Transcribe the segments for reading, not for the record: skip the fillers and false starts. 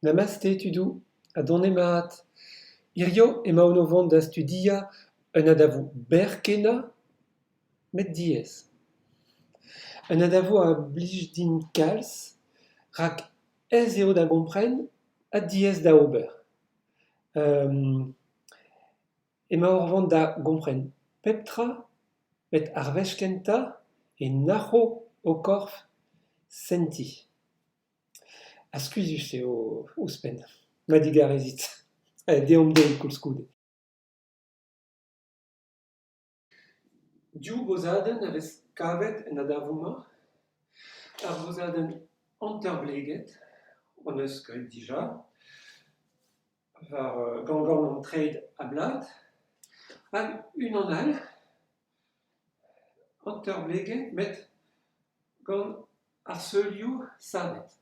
Namaste tudu, adonemaat. Irio e maonovon da studia un adavu berkena met diez. Un adavu a blij din kalz rak ez eo da gompren a diez da ober. E maorvon da gompren peptra met arveskenta e nacho o korf senti. Askuizus eo ouzpen, ma digarezit. Deom deiz koulskoude. Div bozadenn a vez kavet en adavoumañ, ar bozadenn hanterbleget, on eus kret dija, var gangan an treid a blad, hag unan all, hanterbleget met gant ar seulioù savet.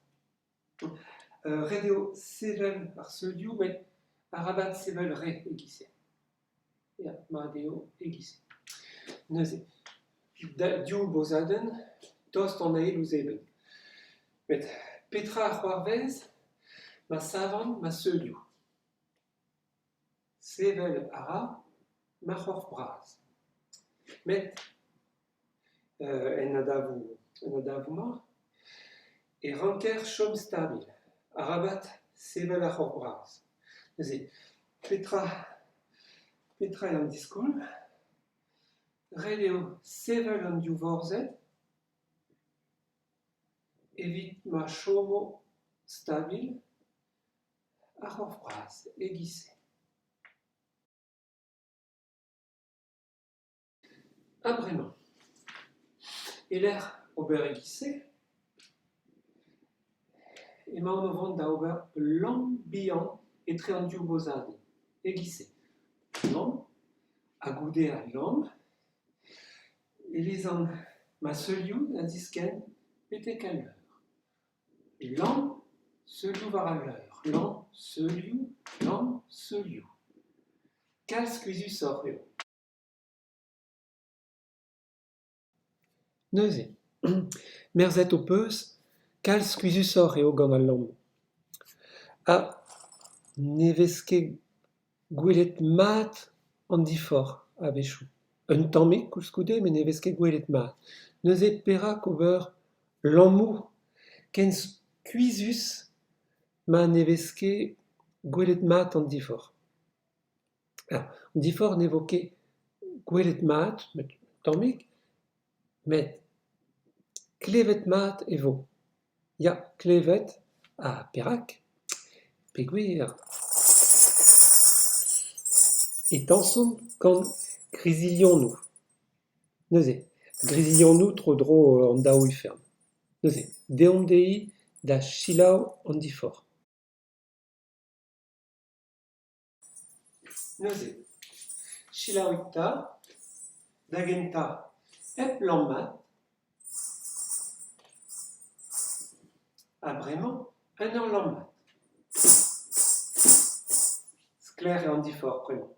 Ret eo sevel ar seulioù met arabat sevel re egise. Ya, ma deo egise. Neuze, div bozadenn, tost an eil ouz eben. Met petra ar c'hoarvez, ma savant, ma seulioù. Sevel ara, ma c'horf braz. Met en adavoumañ, e ranker chom stabil. Arabat sevel ar c'horf braz. Neuze, petra an diskoulm, ret eo sevel an div vorzhed, evit ma chomo stabil, ar c'horf braz, egise. Bremañ. Eler ober egise, emaon o vont da ober lamp bihan etre an div bozadenn. Egise. Lamp, a goude a lamp, elezan ma seulioù a diskenn petek al leur. Lamp, seulioù war al leur. Lamp, seulioù. Kalz skuizhus oc'h eo. Neuze, merzhet o peus, kalz skuizhus oc'h eo gant al lamp. Ne vez ket gwelet mat an difor a vechou. Un tammig koulskoude, men ne vez ket gwelet mat. Neuze perak ober lammoù ken skuizhus ma ne vez ket gwelet mat an difor. An difor ne vo ket gwelet mat, met tammig, met klevet mat e vo. Ya, klevet a perak, peogwir. E tañsomp gant grizilhionoù. Neuze, grizilhionoù tro-dro an daouiñ ferm. Neuze, deomp deiz da selaou an difor. Neuze, selaouit ta, da gentañ hep lamp mat, bremañ un ur lamp mat. Sklaer e an difor premañ.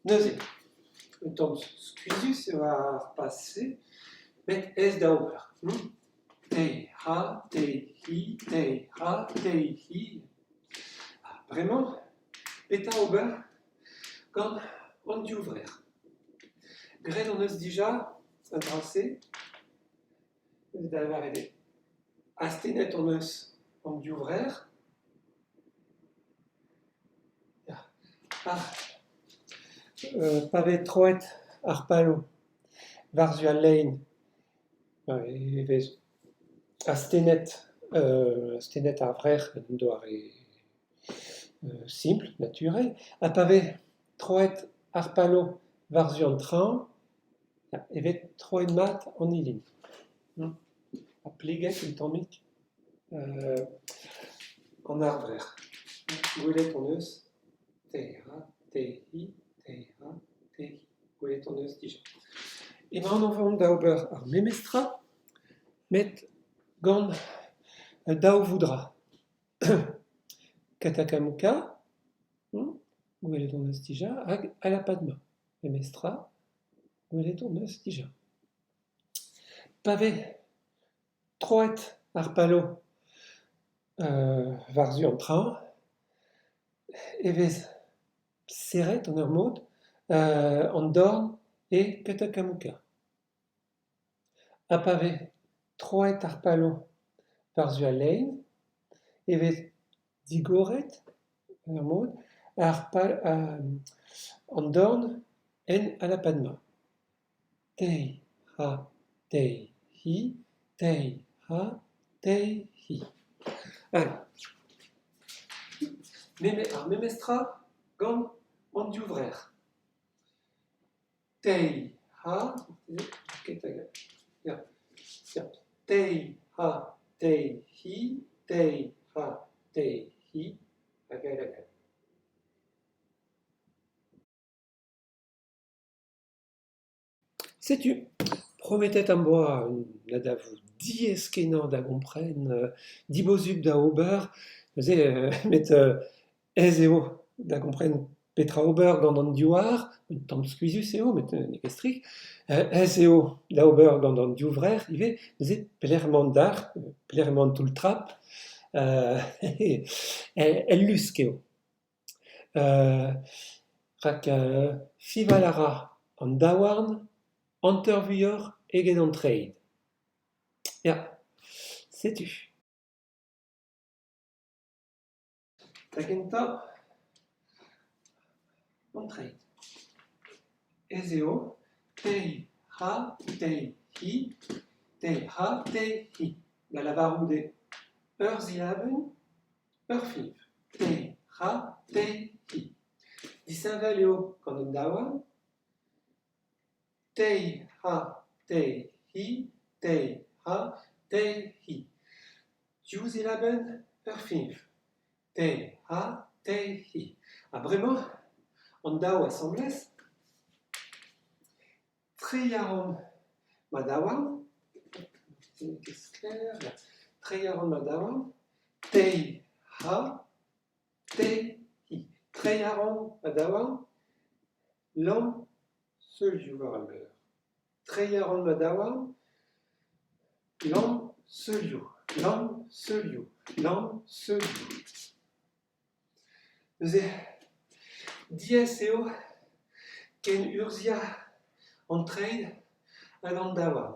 Neuze, un tamm skuizhus eo ar pase, met ez da ober. Tei, ha, tei, hi. Bremañ, peta ober gant an div-vrer. Gret on eus dija, a drase, da lavaret astenet on eus an div-vrer. Pa vez troet ar palo war-zu al lein, evez astenet ar vrer en doare simple, naturel, pa vez troet ar palo war-zu an traoñ, evet troet mat an ilin. A pleget un tammig an ar vrer. Gwelet on eus tei, ha, tei, hi, gwelet on eus dija. Emaon o vont da ober ar memestra, met gant daou voudra. Katakamouka, gwelet on eus dija, hag alapadma. Memestra, gwelet on eus dija. Pave, troet ar palo war-zu an traoñ, evez serret an ur mod, an dorn e Katakamouka. Ha pave, troet ar palo war-zu al lein, evez digoret an ur mod, an dorn en alapadma. Tei, ha, tei, hi, tei, ha, tei, hi. Ar memestra gant an div-vrer. Tei, ha, tei, ha, tei, hi, tei, ha, tei, hi, hag a Setu, prometet am boa na da vou diez kenañ da gompren, dibozub da ober, neuze met ez eo da gompren petra ober gant an diwar, un tamm skuizus eo, met n'eo ket strik, ez eo da ober gant an div-vrer, ive, neuze pelec'h-mañ d'ar, pelec'h-mañ tout trap, el lusk eo. Rak fival a ra an daouarn, antervuioc'h eget an treid. Ya, setu. Da gentañ, an treid. Ez eo, tei, ha, tei, hi, tei, ha, tei, hi. Da lavarout ur zilabenn, ur fiv. Tei, ha, tei, hi. Disheñvel eo gant an daouarn. Tei, ha, tei, hi, tei, ha, tei, hi. Div zilabenn, ur fiv. Tei, ha, tei, hi. Ha bremañ, an daou asambles, treiñ-a-ran ma daouarn, treiñ-a-ran ma daouarn, tei, ha, tei, hi. Treiñ-a-ran ma daouarn, lamm, seulioù war al beur. Treiñ-a-ran ma daouarn, lamm, seulioù, lamm, seulioù, lamm, seulioù. Neuze, diez eo ken urzhiañ an treid hag an daouarn.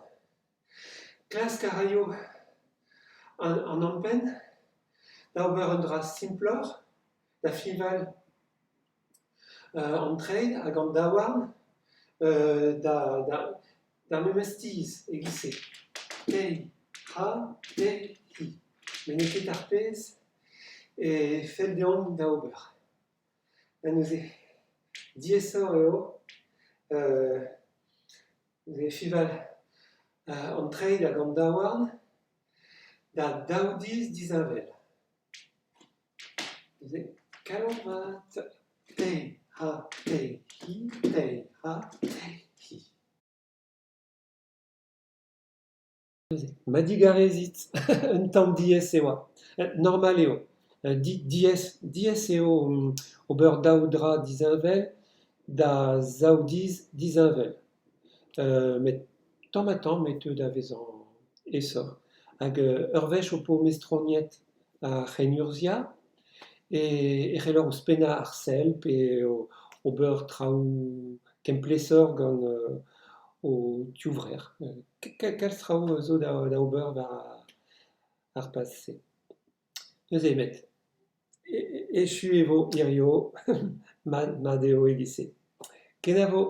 Klask a raio an ampenn, da ober un dra simplor, da fival an treid hag an daouarn, da memestiz e-giz-se. Tei, ha, tei, hi. Men n'eo ket ar pezh e fell deomp da ober. Ha neuze, diezoc'h eo, neuze fival an treid hag an daouarn, da daoudiz dizinvel. Neuze, kalon vat, tei, ha, tei, hi, tei, ha, tei, hi. Ma digarezit un tamm diez e oa. Normal eo. Diez eo ober daou dra dizinvel, da zaoudiz dizinvel. Met tamm met da vezañ esor. Hag ur wech o po mestroniet a c'henn-urzhiañ, e c'hellor o spennañ ar sell pe ober traoù kemplesor gant o div-vrer. Kalz traoù zo da ober war ar paz-se. Neuze met, echu e vo hirio, mat eo e-giz-se. Kenavo.